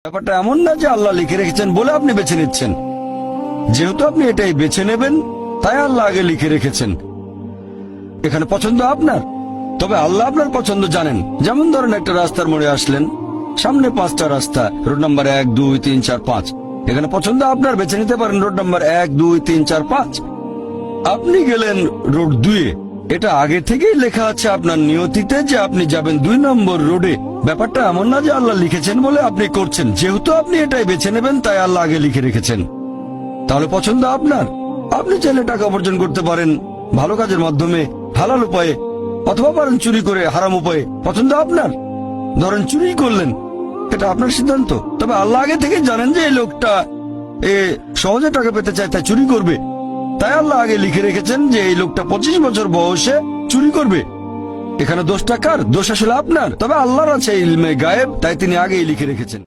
ব্যাপারটা এমন না যে আল্লাহ লিখে রেখেছেন বলে আপনি বেছে নিচ্ছেন। যেহেতু আপনি এটাই বেছে নেবেন তাই আল্লাহ আগে লিখে রেখেছেন। এখানে পছন্দ আপনার, তবে আল্লাহ আপনার পছন্দ জানেন। যেমন ধরেন একটা রাস্তার মোড়ে আসলেন, সামনে 5টা রাস্তা, রোড নাম্বার 1, 2, 3, 4, 5। এখানে পছন্দ আপনার, বেছে নিতে পারেন রোড নাম্বার 1, 2, 3, 4, 5। আপনি গেলেন রোড 2-এ। এটা আগে থেকেই লেখা আছে আপনার নিয়তিতে যে আপনি যাবেন 2 নম্বর রোডে। ব্যাপারটা এমন না যে আল্লাহ লিখেছেন বলে আপনি করছেন। যেহেতু আপনি এটাই বেছে নেবেন তাই আল্লাহ আগে লিখে রেখেছেন। তাহলে পছন্দ আপনার। আপনি চাইলে টাকা উপার্জন করতে পারেন ভালো কাজের মাধ্যমে, হালাল উপায়ে, অথবা পারেন চুরি করে হারাম উপায়ে। পছন্দ আপনার। ধরেন চুরি করলেন, এটা আপনার সিদ্ধান্ত। তবে আল্লাহ আগে থেকে জানেন যে এই লোকটা সহজে টাকা পেতে চায়, তাই চুরি করবে। তাই আল্লাহ আগে লিখে রেখেছেন যে এই লোকটা 25 বছর বয়সে চুরি করবে। এখানে দোষটা কার? দোষ আসলে আপনার। তবে আল্লাহর আছে ইলমে গায়েব, তাই তিনি আগেই লিখে রেখেছেন।